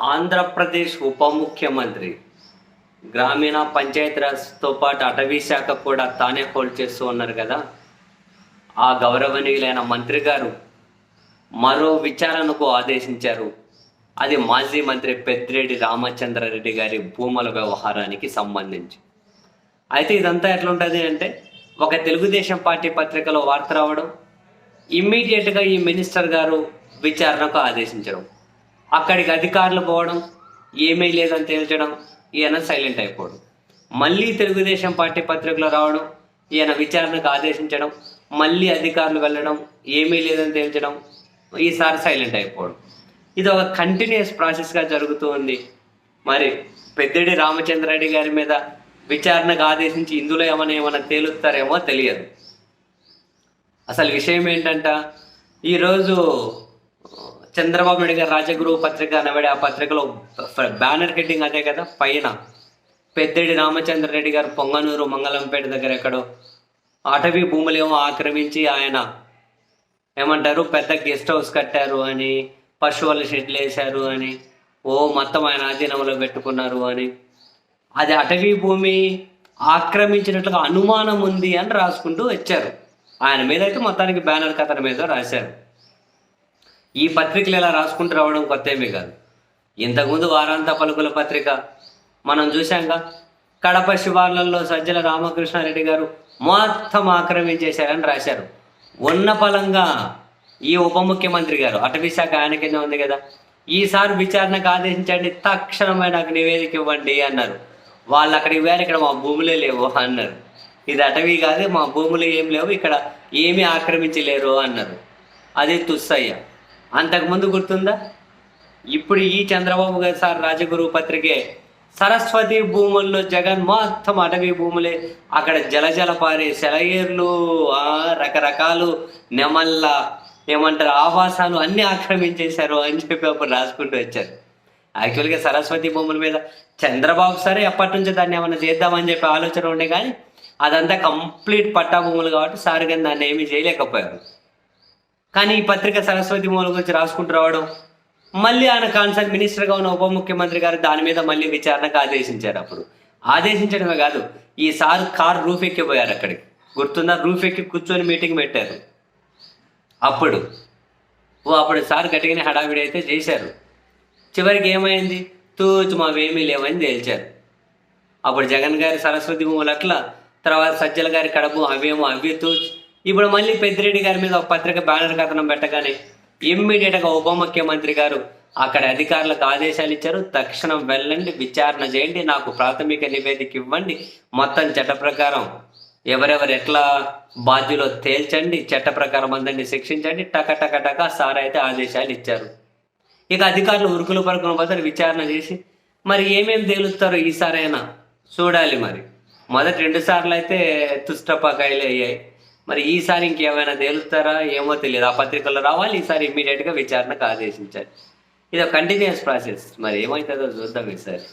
ఆంధ్రప్రదేశ్ ఉప ముఖ్యమంత్రి గ్రామీణ పంచాయతీరాజ్తో పాటు అటవీ శాఖ కూడా తానే హోల్డ్ చేస్తూ ఉన్నారు కదా. ఆ గౌరవనీయులైన మంత్రి గారు మరో విచారణకు ఆదేశించారు. అది మాజీ మంత్రి పెద్దిరెడ్డి రామచంద్రారెడ్డి గారి భూముల వ్యవహారానికి సంబంధించి. అయితే ఇదంతా ఎట్లుంటుంది అంటే, ఒక తెలుగుదేశం పార్టీ పత్రికలో వార్త రావడం, ఇమ్మీడియట్గా ఈ మినిస్టర్ గారు విచారణకు ఆదేశించడం, అక్కడికి అధికారులు పోవడం, ఏమీ లేదని తేల్చడం, ఈయన సైలెంట్ అయిపోవడం, మళ్ళీ తెలుగుదేశం పార్టీ పత్రికలో రావడం, ఈయన విచారణకు ఆదేశించడం, మళ్ళీ అధికారులు వెళ్ళడం, ఏమీ లేదని తేల్చడం, ఈసారి సైలెంట్ అయిపోవడం. ఇది ఒక కంటిన్యూస్ ప్రాసెస్గా జరుగుతూ ఉంది. మరి పెద్దిరెడ్డి రామచంద్రారెడ్డి గారి మీద విచారణకు ఆదేశించి ఇందులో ఏమైనా తేలుస్తారేమో తెలియదు. అసలు విషయం ఏంటంట, ఈరోజు చంద్రబాబు నాయుడు గారు రాజగురువు పత్రిక అనబడి ఆ పత్రికలో బ్యానర్ హెడ్డింగ్ అదే కదా, పైన పెద్దిరెడ్డి రామచంద్రారెడ్డి గారు పొంగనూరు మంగళంపేట దగ్గర ఎక్కడో అటవీ భూములేమో ఆక్రమించి ఆయన ఏమంటారు పెద్ద గెస్ట్ హౌస్ కట్టారు అని, పశువుల షెడ్లు వేశారు అని, మొత్తం ఆయన ఆధీనంలో పెట్టుకున్నారు అని, అది అటవీ భూమి ఆక్రమించినట్లుగా అనుమానం ఉంది అని రాసుకుంటూ వచ్చారు. ఆయన మీద అయితే మొత్తానికి బ్యానర్ కథల మీద రాశారు. ఈ పత్రికలు ఇలా రాసుకుంటూ రావడం కొత్త ఏమీ కాదు. ఇంతకుముందు వారాంత పలుకుల పత్రిక మనం చూశాంగా, కడప శివార్లలో సజ్జల రామకృష్ణారెడ్డి గారు మొత్తం ఆక్రమించేశారని రాశారు. ఉన్న పలంగా ఈ ఉప ముఖ్యమంత్రి గారు, అటవీ శాఖ ఆయన కింద ఉంది కదా, ఈసారి విచారణకు ఆదేశించండి, తక్షణమే నాకు నివేదిక ఇవ్వండి అన్నారు. వాళ్ళు అక్కడ ఇవ్వాలి, ఇక్కడ మా భూములే లేవు అన్నారు. ఇది అటవీ కాదు, మా భూములు ఏం లేవు, ఇక్కడ ఏమీ ఆక్రమించలేరు అన్నారు. అది తుస్సయ్య. అంతకుముందు గుర్తుందా, ఇప్పుడు ఈ చంద్రబాబు గారు సార్ రాజగురువు పత్రికే సరస్వతి భూముల్లో జగన్ మొత్తం అటవీ భూములే, అక్కడ జలజల పారే సెలయేర్లు, రకరకాలు నెమళ్ళ ఏమంటారు ఆవాసాలు అన్నీ ఆక్రమించేశారు అని చెప్పి అప్పుడు రాసుకుంటూ వచ్చారు. యాక్చువల్గా సరస్వతి భూముల మీద చంద్రబాబు సరే ఎప్పటి నుంచో దాన్ని ఏమన్నా చేద్దామని చెప్పి ఆలోచన ఉండే, కానీ అదంతా కంప్లీట్ పట్టా భూములు కాబట్టి సార్ కానీ దాన్ని ఏమీ చేయలేకపోయారు. కానీ ఈ పత్రిక సరస్వతి భూముల గురించి రాసుకుంటూ రావడం, మళ్ళీ ఆయన కాన్సర్న్ మినిస్టర్గా ఉన్న ఉప ముఖ్యమంత్రి గారు దాని మీద మళ్ళీ విచారణకు ఆదేశించారు. అప్పుడు ఆదేశించడమే కాదు, ఈసారి కార్ రూఫ్ ఎక్కిపోయారు. అక్కడికి గుర్తుందా, రూఫ్ ఎక్కి కూర్చొని మీటింగ్ పెట్టారు. అప్పుడు సార్ గట్టిగానే హడావిడి అయితే చేశారు. చివరికి ఏమైంది, తూచు మావేమీ లేవని తేల్చారు. అప్పుడు జగన్ గారి సరస్వతి భూములు అట్లా, తర్వాత సజ్జల గారి కడపు అవేమో అవి తూచు. ఇప్పుడు మళ్ళీ పెద్దిరెడ్డి గారి మీద ఒక పత్రిక బ్యానర్ కథనం పెట్టగానే ఇమ్మీడియట్గా ఉప ముఖ్యమంత్రి గారు అక్కడ అధికారులకు ఆదేశాలు ఇచ్చారు. తక్షణం వెళ్ళండి, విచారణ చేయండి, నాకు ప్రాథమిక నివేదిక ఇవ్వండి, మొత్తం చట్ట ప్రకారం ఎవరెవరు ఎట్లా బాధ్యులో తేల్చండి, చట్ట ప్రకారం అందరినీ శిక్షించండి, టక సార్ అయితే ఆదేశాలు ఇచ్చారు. ఇక అధికారులు ఉరుకులు పరుకుల బదులు విచారణ చేసి మరి ఏమేమి తేలుస్తారో ఈసారైనా చూడాలి. మరి మొదటి 2 సార్లు అయితే తుష్టపకాయలు అయ్యాయి, మరి ఈసారి ఇంకేమైనా తేలుస్తారా ఏమో తెలియదు. ఆ పత్రికల్లో రావాలి, ఈసారి ఇమ్మీడియట్గా విచారణకు ఆదేశించాలి. ఇది ఒక కంటిన్యూస్ ప్రాసెస్, మరి ఏమవుతుందో చూద్దాం ఈసారి.